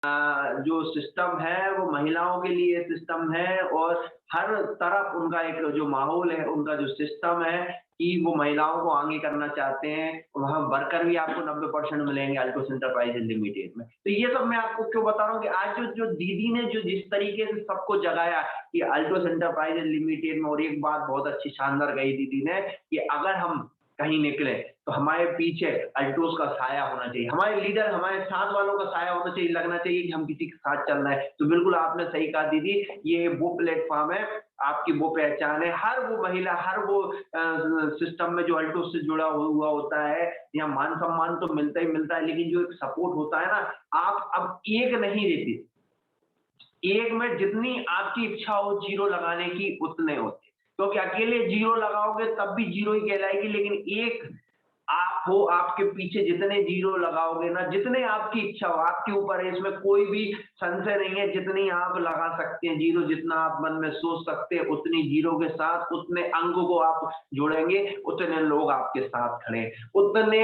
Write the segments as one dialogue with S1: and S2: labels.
S1: जो सिस्टम है वो महिलाओं के लिए सिस्टम है और हर तरफ उनका एक जो माहौल है, उनका जो सिस्टम है कि वो महिलाओं को आगे करना चाहते हैं। वहाँ वर्कर भी आपको 90% मिलेंगे अल्टोस एंटरप्राइजेज लिमिटेड में। तो ये सब मैं आपको क्यों बता रहा हूँ कि आज जो जो दीदी ने जो जिस तरीके से सबको जगाया कि अल्टोस एंटरप्राइजेज लिमिटेड में, और एक बात बहुत अच्छी शानदार कही दीदी ने कि अगर हम कहीं निकले तो हमारे पीछे अल्टोस का साया होना चाहिए, हमारे लीडर, हमारे साथ वालों का साया होना चाहिए, लगना चाहिए कि हम किसी के साथ चल रहे हैं। तो बिल्कुल आपने सही कहा दीदी, ये वो प्लेटफॉर्म है, आपकी वो पहचान है। हर वो महिला, हर वो सिस्टम में जो अल्टोस से जुड़ा हुआ होता है, यहाँ मान सम्मान तो मिलता ही मिलता है, लेकिन जो एक सपोर्ट होता है ना, आप अब एक नहीं देते, एक में जितनी आपकी इच्छा हो जीरो लगाने की उतने होते, क्योंकि अकेले जीरो लगाओगे तब भी जीरो ही कहलाएगी, लेकिन एक आप हो, आपके पीछे जितने जीरो लगाओगे ना, जितने आपकी इच्छा हो, आपके ऊपर है, इसमें कोई भी संशय नहीं है, जितनी आप लगा सकते हैं जीरो, जितना आप मन में सोच सकते हैं, उतनी जीरो के साथ उतने अंक को आप जोड़ेंगे, उतने लोग आपके साथ खड़े हैं, उतने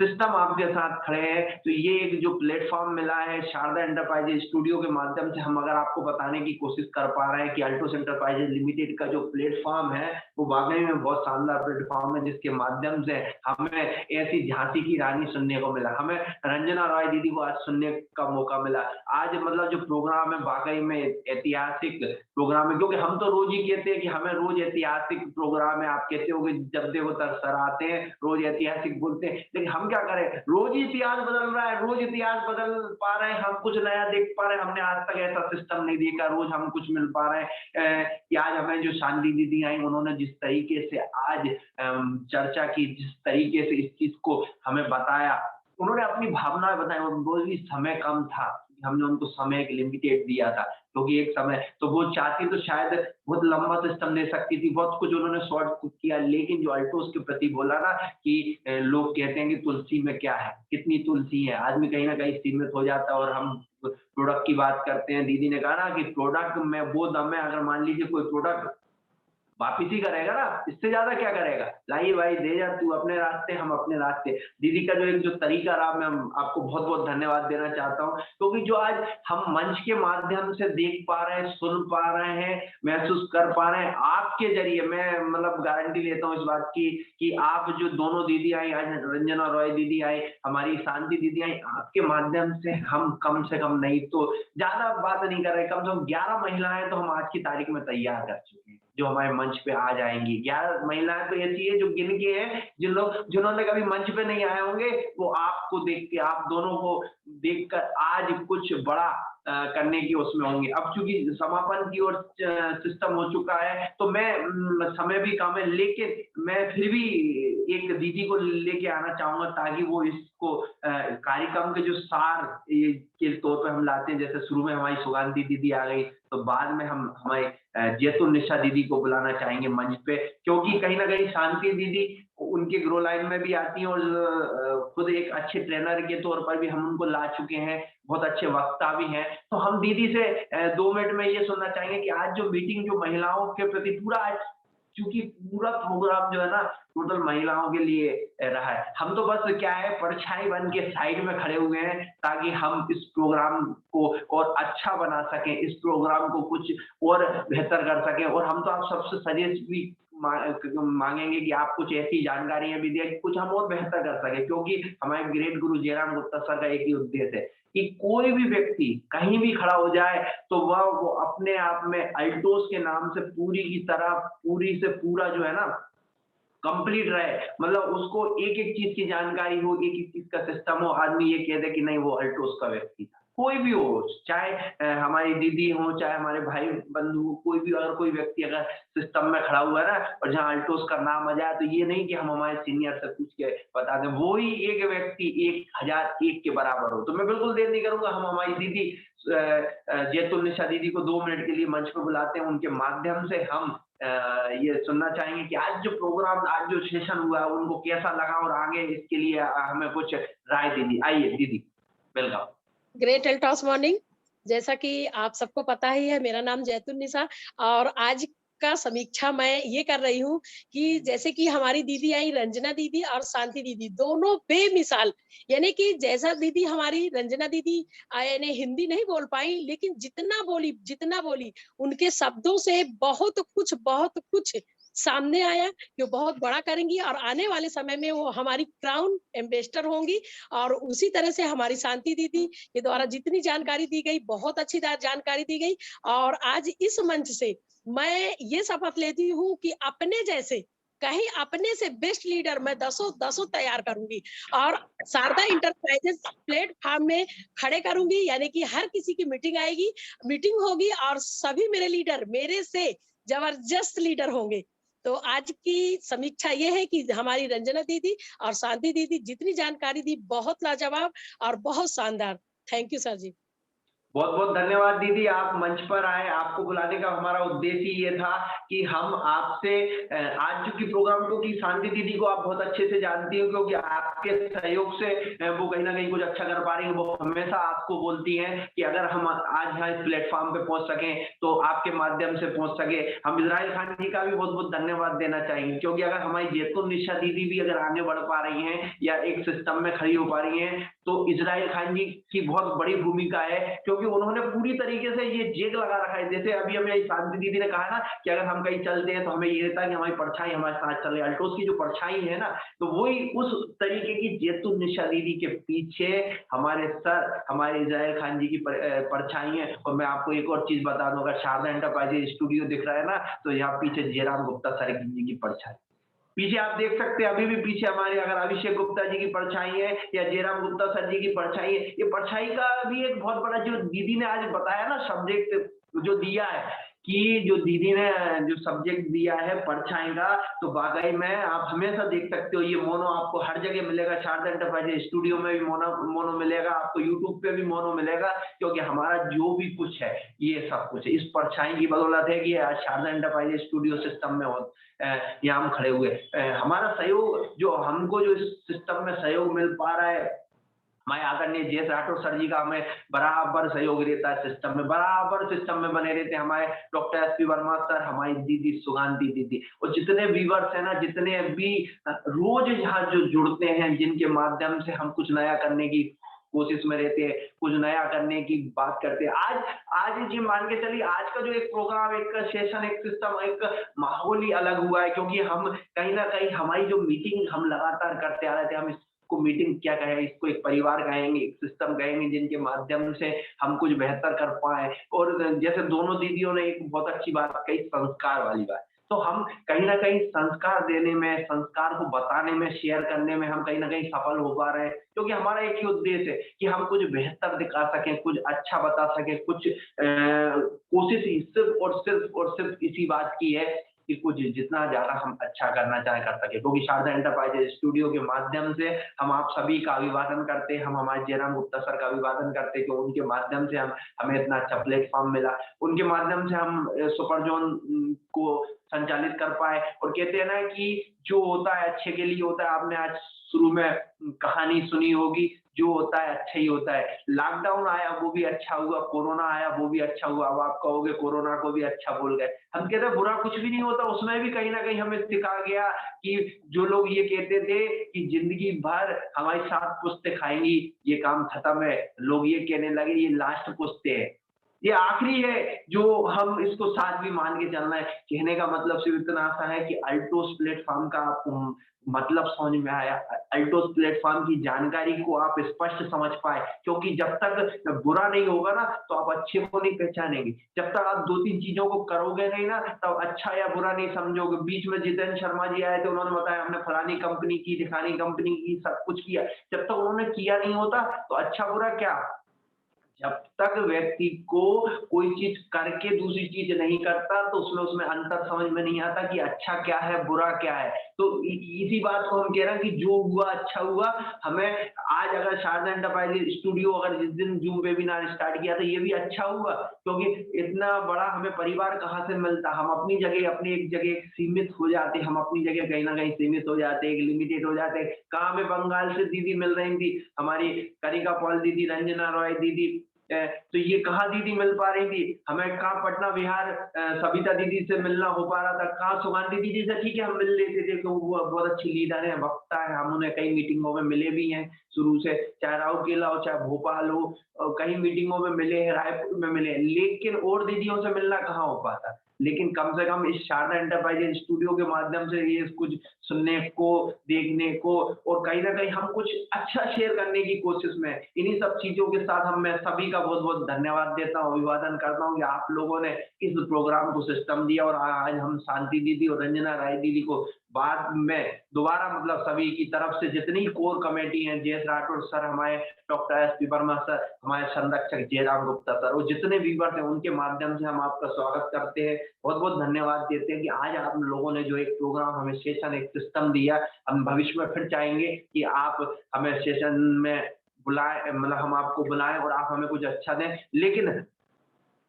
S1: सिस्टम आपके साथ खड़े हैं। तो ये एक जो प्लेटफॉर्म मिला है शारदा एंटरप्राइजेज स्टूडियो के माध्यम से, हम अगर आपको बताने की कोशिश कर पा रहे हैं कि अल्टोस एंटरप्राइजेज लिमिटेड का जो प्लेटफॉर्म है वो वाकई में बहुत शानदार प्लेटफॉर्म है, जिसके माध्यम से हमें ऐसी झांसी की रानी सुनने को मिला, हमें रंजना रॉय दीदी को आज सुनने का मौका मिला। आज मतलब जो प्रोग्राम है वाकई में ऐतिहासिक प्रोग्राम है, क्योंकि हम तो रोज ही कहते हैं कि हमें रोज ऐतिहासिक प्रोग्राम है, आप कहते हो कि जब देखो तब सर आते हैं, रोज ऐतिहासिक बोलते हैं, लेकिन हम क्या करें, रोज ही इतिहास बदल रहा है, रोज इतिहास बदल पा रहे हैं, हम कुछ नया देख पा रहे हैं, हमने आज तक ऐसा सिस्टम नहीं देखा, रोज हम कुछ मिल पा रहे हैं। कि आज हमें जो शांति दीदी आई, उन्होंने जिस तरीके से आज चर्चा की, जिस तरीके से इस चीज को हमें बताया, उन्होंने अपनी भावनाएं बताई, और वो भी समय कम था, हमने उनको समय एक लिमिटेड दिया था, क्योंकि एक समय तो वो चाहती तो शायद बहुत लंबा सिस्टम दे सकती थी, बहुत कुछ उन्होंने शॉर्ट किया, लेकिन जो अल्टोस के प्रति बोला ना कि लोग कहते हैं कि तुलसी में क्या है, कितनी तुलसी है, आदमी कहीं ना कहीं सीमित हो जाता है। और हम प्रोडक्ट की बात करते हैं, दीदी ने कहा ना कि प्रोडक्ट में वो दम है, अगर मान लीजिए कोई प्रोडक्ट वापिस ही करेगा ना, इससे ज्यादा क्या करेगा, लाइए भाई दे जा, तू अपने रास्ते हम अपने रास्ते। दीदी का जो एक जो तरीका रहा, मैं आपको बहुत बहुत धन्यवाद देना चाहता हूँ, क्योंकि जो आज हम मंच के माध्यम से देख पा रहे हैं, सुन पा रहे हैं, महसूस कर पा रहे हैं, आपके जरिए मैं मतलब गारंटी लेता हूँ इस बात की कि आप जो दोनों दीदी आई, आज रंजना रॉय दीदी आई, हमारी शांति दीदी आई, आपके माध्यम से हम कम से कम नहीं तो ज्यादा बात नहीं कर रहे, कम से कम 11 महिलाएं तो हम आज की तारीख में तैयार कर चुके हैं जो हमारे मंच पे आ जाएंगी। 11 महिलाएं तो ऐसी है जो गिन के हैं, जिन लोग जिन्होंने कभी मंच पे नहीं आए होंगे, वो आपको देख के, आप दोनों को देखकर आज कुछ बड़ा करने की उसमें होंगे। अब चूंकि समापन की ओर सिस्टम हो चुका है, तो मैं समय भी कम है, लेकिन मैं फिर भी एक दीदी को लेके आना चाहूंगा, ताकि वो इसको कार्यक्रम के जो सार के तौर पे हम लाते हैं, जैसे शुरू में हमारी सुगांधी दीदी आ गई, तो बाद में हम हमारे जैतुन निशा दीदी को बुलाना चाहेंगे मंच पे, क्योंकि कहीं ना कहीं शांति दीदी उनके ग्रो लाइन में भी आती है, और खुद एक अच्छे ट्रेनर के तौर पर भी हम उनको ला चुके हैं, बहुत अच्छे वक्ता भी हैं। तो हम दीदी से 2 मिनट में ये सुनना चाहेंगे कि आज जो मीटिंग जो महिलाओं के प्रति पूरा आज, क्योंकि पूरा प्रोग्राम जो है ना टोटल महिलाओं के लिए रहा है, हम तो बस क्या है परछाई बन के साइड में खड़े हुए हैं, ताकि हम इस प्रोग्राम को और अच्छा बना सकें, इस प्रोग्राम को कुछ और बेहतर कर सकें। और हम तो आप सबसे सजेस्ट भी मांगेंगे कि आप कुछ ऐसी जानकारियां भी दें, कुछ हम और बेहतर कर सके, क्योंकि हमारे ग्रेट गुरु जयराम गुप्ता सर का एक ही उद्देश्य है कि कोई भी व्यक्ति कहीं भी खड़ा हो जाए तो वह वो अपने आप में अल्टोस के नाम से पूरी की तरह, पूरी से पूरा जो है ना कंप्लीट रहे, मतलब उसको एक एक चीज की जानकारी हो, एक एक चीज का सिस्टम हो, आदमी ये कह दे कि नहीं वो अल्टोस का व्यक्ति था। कोई भी हो, चाहे हमारी दीदी हो, चाहे हमारे भाई बंधु हो, कोई भी अगर कोई व्यक्ति अगर सिस्टम में खड़ा हुआ है ना, और जहाँ अल्टोस का नाम आ जाए, तो ये नहीं कि हम हमारे सीनियर से पूछ के बता दें, वो ही एक व्यक्ति 1001 के बराबर हो। तो मैं बिल्कुल देर नहीं करूंगा, हम हमारी दीदी जैतुन निशा दीदी को 2 मिनट के लिए मंच पर बुलाते हैं, उनके माध्यम से हम ये सुनना चाहेंगे कि आज जो प्रोग्राम, आज जो सेशन हुआ है, उनको कैसा लगा, और आगे इसके लिए हमें कुछ राय दीदी। आइए दीदी, वेलकम।
S2: Great Altos morning. जैसा कि आप सबको पता ही है, मेरा नाम जैतुन निशा, और आज का समीक्षा मैं ये कर रही हूँ कि जैसे कि हमारी दीदी आई रंजना दीदी और शांति दीदी, दोनों बेमिसाल, यानी कि जैसा दीदी हमारी रंजना दीदी यानी हिंदी नहीं बोल पाई, लेकिन जितना बोली उनके शब्दों से बहुत कुछ सामने आया, जो बहुत बड़ा करेंगी और आने वाले समय में वो हमारी क्राउन एम्बेसडर होंगी। और उसी तरह से हमारी शांति दीदी के द्वारा जितनी जानकारी दी गई, बहुत अच्छी जानकारी दी गई। और आज इस मंच से मैं ये शपथ लेती हूँ कि अपने जैसे कहीं अपने से बेस्ट लीडर मैं दसों तैयार करूंगी और शारदा इंटरप्राइजेस प्लेटफॉर्म में खड़े करूंगी, यानी कि हर किसी की मीटिंग होगी और सभी मेरे लीडर मेरे से जबरदस्त लीडर होंगे। तो आज की समीक्षा ये है कि हमारी रंजना दीदी और शांति दीदी जितनी जानकारी दी, बहुत लाजवाब और बहुत शानदार। थैंक यू सर जी।
S1: बहुत बहुत धन्यवाद दीदी, आप मंच पर आए। आपको बुलाने का हमारा उद्देश्य ये था कि हम आपसे आज चूंकि प्रोग्राम को कि शांति दीदी को आप बहुत अच्छे से जानती हो, क्योंकि आपके सहयोग से वो कहीं ना कहीं कुछ अच्छा कर पा रही है। वो हमेशा आपको बोलती हैं कि अगर हम आज यहाँ इस प्लेटफॉर्म पे पहुंच सके तो आपके माध्यम से पहुंच सके। हम इजराइल खान जी का भी बहुत बहुत धन्यवाद देना चाहेंगे, क्योंकि अगर हमारी जैतून निशा दीदी भी अगर आगे बढ़ पा रही हैं या एक सिस्टम में खड़ी हो पा रही हैं, तो इजराइल खान जी की बहुत बड़ी भूमिका है, क्योंकि उन्होंने पूरी तरीके से ये जेक लगा रखा है। जैसे अभी हमें शांति दीदी ने कहा ना कि अगर हम कहीं चलते हैं तो हमें ये रहता है कि हमारी परछाई हमारे साथ चल रही है, अल्टोस की जो परछाई है ना, तो वही उस तरीके की जैतून निशा दीदी के पीछे हमारे सर, हमारे इजराइल खान जी की परछाई है। और मैं आपको एक और चीज बता दूं, अगर शारदा एंटरप्राइजेज स्टूडियो दिख रहा है ना, तो यहाँ पीछे जयराम गुप्ता सर जी की परछाई, पीछे आप देख सकते हैं, अभी भी पीछे हमारे अगर अभिषेक गुप्ता जी की परछाई है या जयराम गुप्ता सर जी की परछाई है। ये परछाई का भी एक बहुत बड़ा, जो दीदी ने आज बताया ना सब्जेक्ट जो दिया है, कि जो दीदी ने जो सब्जेक्ट दिया है परछाई का, तो वाकई में आप हमेशा देख सकते हो ये मोनो आपको हर जगह मिलेगा। शारदा एंटरप्राइजेज स्टूडियो में भी मोनो मिलेगा आपको, यूट्यूब पे भी मोनो मिलेगा, क्योंकि हमारा जो भी कुछ है ये सब कुछ है इस परछाई की बदौलत है कि आज शारदा एंटरप्राइजेज स्टूडियो सिस्टम में हो यहाँ हम खड़े हुए। हमारा सहयोग जो हमको जो इस सिस्टम में सहयोग मिल पा रहा है, हमारे आदरणीय जेएस राठौर सर जी का हमें बराबर सहयोग रहता है, सिस्टम में बराबर सिस्टम में बने रहते हैं हमारे डॉक्टर एसपी वर्मा सर, हमारी दीदी सुगांती दीदी, और जितने व्यूअर्स है ना, जितने भी रोज यहाँ जो जुड़ते हैं, जिनके माध्यम से हम कुछ नया करने की कोशिश में रहते हैं, कुछ नया करने की बात करते हैं। आज आज जी मान के चलिए, आज का जो एक प्रोग्राम, एक सेशन, एक सिस्टम, एक माहौल ही अलग हुआ है, क्योंकि हम कहीं ना कहीं हमारी जो मीटिंग हम लगातार करते आ रहे थे, हम को मीटिंग क्या कहें, इसको एक परिवार कहेंगे, एक सिस्टम कहेंगे, जिनके माध्यम से हम कुछ बेहतर कर पाए। और जैसे दोनों दीदियों ने एक बहुत अच्छी बात कही, संस्कार वाली बात, तो हम कहीं ना कहीं संस्कार देने में, संस्कार को बताने में, शेयर करने में हम कहीं ना कहीं सफल हो पा रहे हैं, क्योंकि हमारा एक ही उद्देश्य है कि हम कुछ बेहतर दिखा सकें, कुछ अच्छा बता सकें, कुछ कोशिश सिर्फ इसी बात की है कि कुछ जितना ज्यादा हम अच्छा करना चाहे कर सके, क्योंकि शारदा एंटरप्राइजेज स्टूडियो के माध्यम से हम आप सभी का अभिवादन करते हैं। हम हमारे जयराम गुप्ता सर का अभिवादन करते हैं कि उनके माध्यम से हम हमें इतना अच्छा प्लेटफॉर्म मिला, उनके माध्यम से हम सुपर जोन को संचालित कर पाए। और कहते हैं ना कि जो होता है अच्छे के लिए होता है। आपने आज शुरू में कहानी सुनी होगी, जो होता है अच्छा ही होता है। लॉकडाउन आया वो भी अच्छा हुआ, कोरोना आया वो भी अच्छा हुआ। अब आप कहोगे कोरोना को भी अच्छा बोल गए, हम कहते हैं बुरा कुछ भी नहीं होता, उसमें भी कहीं ना कहीं हमें सिखा गया कि जो लोग ये कहते थे कि जिंदगी भर हमारी 7 पुश्तें खाएंगी, ये काम खत्म है, लोग ये कहने लगे ये लास्ट पुश्ते है, ये आखिरी है, जो हम इसको साथ भी मान के चलना है। कहने का मतलब सिर्फ इतना सा है कि अल्टोस प्लेटफॉर्म का आपको मतलब समझ में आया, अल्टोस प्लेटफॉर्म की जानकारी को आप स्पष्ट समझ पाए, क्योंकि जब तक बुरा नहीं होगा ना, तो आप अच्छे को नहीं पहचानेंगे। जब तक आप 2-3 चीजों को करोगे नहीं ना, तब अच्छा या बुरा नहीं समझोगे। बीच में जितेंद्र शर्मा जी आए थे, उन्होंने बताया हमने फलानी कंपनी की, दिखानी कंपनी की, सब कुछ किया। जब तक उन्होंने किया नहीं होता, तो अच्छा बुरा क्या, जब तक व्यक्ति को कोई चीज करके दूसरी चीज नहीं करता, तो उसमें अंतर समझ में नहीं आता कि अच्छा क्या है, बुरा क्या है। तो इसी बात को हम कह रहे हैं कि जो हुआ अच्छा हुआ। हमें आज अगर शारदा एंटरप्राइजेज स्टूडियो अगर जिस दिन जूम वेबिनार स्टार्ट किया था, ये भी अच्छा हुआ, क्योंकि इतना बड़ा हमें परिवार कहाँ से मिलता। हम अपनी जगह, अपनी एक जगह सीमित हो जाते, हम अपनी जगह कहीं ना कहीं सीमित हो जाते, एक लिमिटेड हो जाते। कहाँ हमें बंगाल से दीदी मिल रही थी, हमारी करिका पॉल दीदी, रंजना रॉय दीदी, तो ये कहाँ दीदी मिल पा रही थी, हमें कहाँ पटना बिहार सविता दीदी से मिलना हो पा रहा था, कहाँ सुगांधी दीदी से ठीक है हम मिल लेते थे, तो वो बहुत अच्छी लीडर है, वक्ता है, हम उन्हें कई मीटिंगों में मिले भी हैं शुरू से, चाहे राउरकेला हो चाहे भोपाल हो, कई मीटिंगों में मिले हैं, रायपुर में मिले हैं, लेकिन और दीदियों से मिलना कहाँ हो पाता। लेकिन कम से कम इस शारदा एंटरप्राइजेज स्टूडियो के माध्यम से ये कुछ सुनने को, देखने को, और कहीं न कहीं हम कुछ अच्छा शेयर करने की कोशिश में, इन्हीं सब चीज़ों के साथ हम मैं सभी का बहुत-बहुत धन्यवाद देता हूँ, अभिवादन करता हूँ कि आप लोगों ने इस प्रोग्राम को सिस्टम दिया, और आज हम शांति दीदी और रंजना राय दीदी को बाद में दोबारा मतलब सभी की तरफ से जितनी कोर कमेटी है, जेएस राठौर सर, हमारे डॉक्टर एसपी वर्मा सर, हमारे संरक्षक जयराम गुप्ता सर, और जितने व्यूअर्स हैं उनके माध्यम से हम आपका स्वागत करते हैं, बहुत-बहुत धन्यवाद देते हैं कि आज आप लोगों ने जो एक प्रोग्राम हमें सेशन एक सिस्टम दिया, हम भविष्य में फिर चाहेंगे कि आप हमें सेशन में बुलाएँ, मतलब हम आपको बुलाएँ और आप हमें कुछ अच्छा दें। लेकिन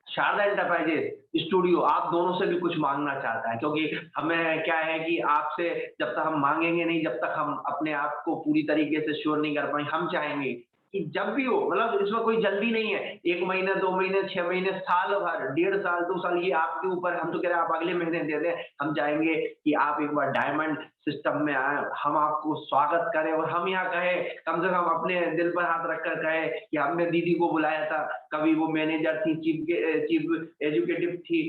S1: शारदा एंटरप्राइजेज स्टूडियो आप दोनों से भी कुछ मांगना चाहता है, क्योंकि हमें क्या है कि आपसे जब तक हम मांगेंगे नहीं, जब तक हम अपने आप को पूरी तरीके से श्योर नहीं कर पाएंगे, हम चाहेंगे कि जब भी हो, मतलब इसमें कोई जल्दी नहीं है, 1 महीने 2 महीने 6 महीने साल भर 1.5 साल 2 साल, ये आपके ऊपर है। हम तो कह रहे हैं आप अगले महीने दे दें, हम चाहेंगे कि आप एक बार डायमंड सिस्टम में आए, हम आपको स्वागत करें, और हम यहाँ कहें, कम से कम अपने दिल पर हाथ रखकर कहें कि हमने दीदी को बुलाया था, कभी वो मैनेजर थी, चीफ एजुकेटिव थी,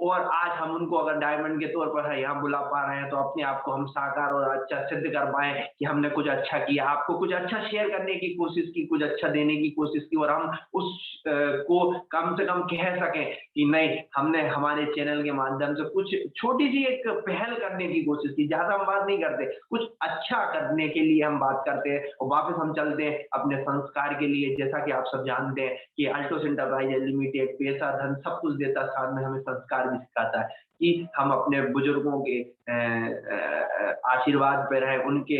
S1: और आज हम उनको अगर डायमंड के तौर पर यहाँ बुला पा रहे हैं, तो अपने आप को हम साकार और अच्छा सिद्ध कर पाए कि हमने कुछ अच्छा किया, आपको कुछ अच्छा शेयर करने की कोशिश की, कुछ अच्छा देने की कोशिश की, और हम उस को कम से कम कह सकें कि नहीं, हमने हमारे चैनल के माध्यम से कुछ छोटी सी एक पहल करने की कोशिश की। ज्यादा हम बात नहीं करते, कुछ अच्छा करने के लिए हम बात करते हैं, और वापस हम चलते हैं अपने संस्कार के लिए। जैसा कि आप सब जानते हैं कि अल्टोस एंटरप्राइजेज लिमिटेड पैसा धन सब कुछ देता, साथ में हमें संस्कार भी सिखाता है कि हम अपने बुजुर्गों के आशीर्वाद पे रहे, उनके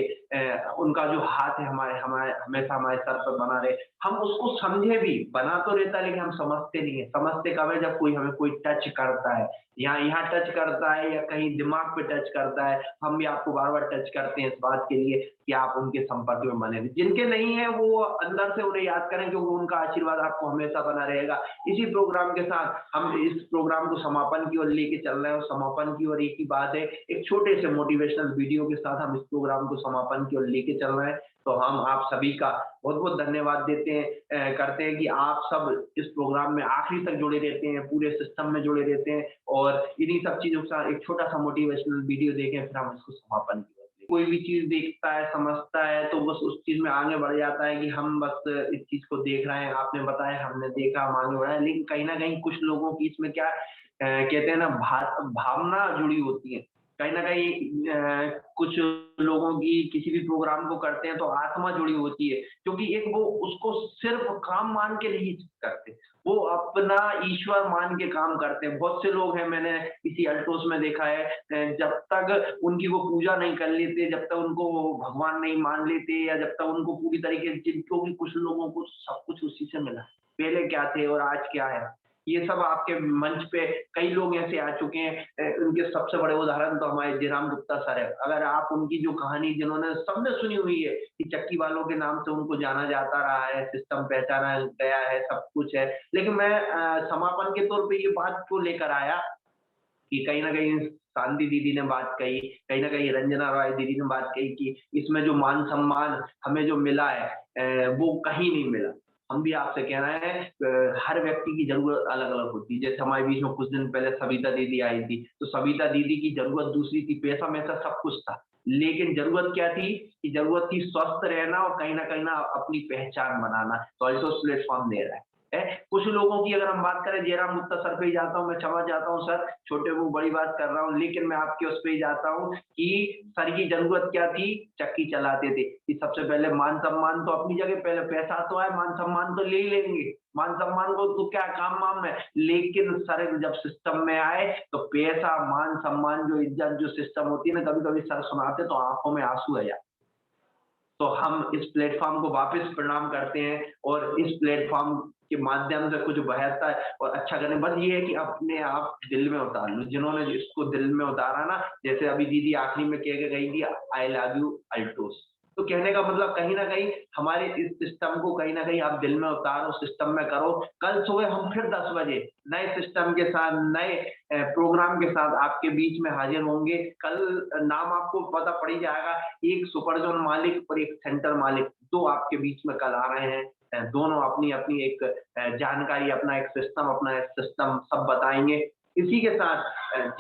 S1: उनका जो हाथ है हमारे हमारे हमेशा हमारे सर पर बना रहे, हम उसको समझे भी, बना तो रहता है लेकिन हम समझते नहीं है। समझते कब है, जब कोई हमें कोई टच करता है, यहाँ टच करता है या कहीं दिमाग पे टच करता है, हम भी आपको बार बार टच करते हैं इस बात के लिए कि आप उनके संपर्क में बने रहें। जिनके नहीं है वो अंदर से उन्हें याद करें, क्योंकि उनका आशीर्वाद आपको हमेशा बना रहेगा। इसी प्रोग्राम के साथ हम इस प्रोग्राम को समापन की ओर लेके चल रहे हैं, और समापन की ओर एक ही बात है, एक छोटे से मोटिवेशनल वीडियो के साथ हम इस प्रोग्राम को समापन की ओर लेके चल रहे हैं। तो हम आप सभी का बहुत-बहुत धन्यवाद देते हैं, करते हैं कि आप सब इस प्रोग्राम में आखिरी तक जुड़े रहते हैं, पूरे सिस्टम में जुड़े रहते हैं, और इन्हीं सब चीज़ों के साथ एक छोटा-सा मोटिवेशनल वीडियो देखें, फिर हम इसको समापन की ओर ले। कोई भी चीज़ देखता है, समझता है, तो बस उस चीज़ में आगे बढ़ जाता है कि हम बस इस चीज़ को देख रहे हैं, आपने बताया, हमने देखा, हम आगे बढ़े हैं। लेकिन कहीं न कहीं कुछ लोगों की इसमें क्या कहते हैं ना, भावना जुड़ी होती है। कहीं न कहीं कुछ लोगों की किसी भी प्रोग्राम को करते हैं तो आत्मा जुड़ी होती है, क्योंकि एक वो उसको सिर्फ काम मान के नहीं करते, वो अपना ईश्वर मान के काम करते हैं। बहुत से लोग हैं, मैंने इसी अल्टोस में देखा है, जब तक उनकी वो पूजा नहीं कर लेते, जब तक उनको वो भगवान नहीं मान लेते, या जब तक उनको पूरी तरीके से, क्योंकि कुछ लोगों को सब कुछ उसी से मिला, पहले क्या थे और आज क्या है, ये सब आपके मंच पे कई लोग ऐसे आ चुके हैं। उनके सबसे बड़े उदाहरण तो हमारे जयराम गुप्ता सर है। अगर आप उनकी जो कहानी जिन्होंने सबने सुनी हुई है कि चक्की वालों के नाम से उनको जाना जाता रहा है, सिस्टम पहचाना गया है, सब कुछ है। लेकिन मैं समापन के तौर पे ये बात को लेकर आया कि कहीं न कहीं शांति दीदी ने बात कही, कहीं न कहीं रंजना रॉय दीदी ने बात कही कि इसमें जो मान-सम्मान हमें जो मिला है, वो कहीं नहीं मिला। हम भी आपसे कह रहे हैं, हर व्यक्ति की ज़रूरत अलग-अलग होती है। जैसे हमारे बीच में कुछ दिन पहले सविता दीदी आई थी, तो सविता दीदी की ज़रूरत दूसरी थी, पैसा-वैसा सब कुछ था। लेकिन ज़रूरत क्या थी कि ज़रूरत थी स्वस्थ रहना, और कहीं न कहीं अपनी पहचान बनाना। तो अल्टोस प्लेटफ़ॉर्म दे रहा है। कुछ लोगों की अगर हम बात करें, जयराम गुप्ता सर पे ही जाता हूँ, मैं क्षमा चाहता हूँ सर, छोटे को बड़ी बात कर रहा हूँ, लेकिन मैं आपके उस पे ही जाता हूँ कि सर की जरूरत क्या थी, चक्की चलाते थे कि सबसे पहले मान सम्मान तो अपनी जगह, पहले पैसा तो है, मान सम्मान तो ले ही लेंगे, मान सम्मान को तो क्या काम वाम है, लेकिन सर जब सिस्टम में आए तो पैसा, मान सम्मान, जो इज्जत, जो सिस्टम होती है ना, कभी कभी सर सुनाते तो आंखों में आंसू आ जाते। तो हम इस प्लेटफॉर्म को वापस प्रणाम करते हैं, और इस प्लेटफॉर्म के माध्यम से कुछ बेहतर और अच्छा करें। बस ये है कि अपने आप दिल में उतार लो, जिन्होंने इसको दिल में उतारा ना, जैसे अभी दीदी आखिरी में कह के गई थी, आई लव यू अल्टोस। तो कहने का मतलब कहीं न कहीं हमारे इस सिस्टम को कहीं न कहीं आप दिल में उतारो, सिस्टम में करो। कल सुबह हम फिर 10 बजे नए सिस्टम के साथ, नए प्रोग्राम के साथ आपके बीच में हाज़िर होंगे। कल नाम आपको पता पड़ ही जाएगा, एक सुपर ज़ोन मालिक और एक सेंटर मालिक, 2 आपके बीच में कल आ रहे हैं। दोनों अपनी-अपनी एक जानकारी, अपना एक सिस्टम सब बताएँगे। इसी के साथ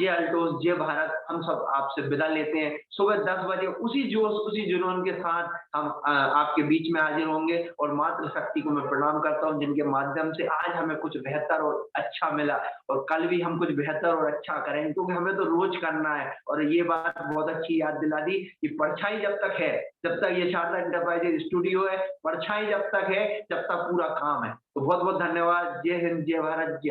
S1: जय अल्टोस, जय भारत, हम सब आपसे विदा लेते हैं। सुबह 10 बजे उसी जोश, उसी जुनून के साथ हम आपके बीच में हाज़िर होंगे और मातृशक्ति को मैं प्रणाम करता हूँ, जिनके माध्यम से आज हमें कुछ बेहतर और अच्छा मिला और कल भी हम कुछ बेहतर और अच्छा करेंगे, क्योंकि हमें तो रोज़ करना है। और ये बात बहुत अच्छी याद दिला दी कि परछाई जब तक है, जब तक ये शारदा एंटरप्राइजेज़ स्टूडियो है, परछाई जब तक है, जब तक पूरा काम है। तो बहुत-बहुत धन्यवाद। जय हिंद, जय भारत, जय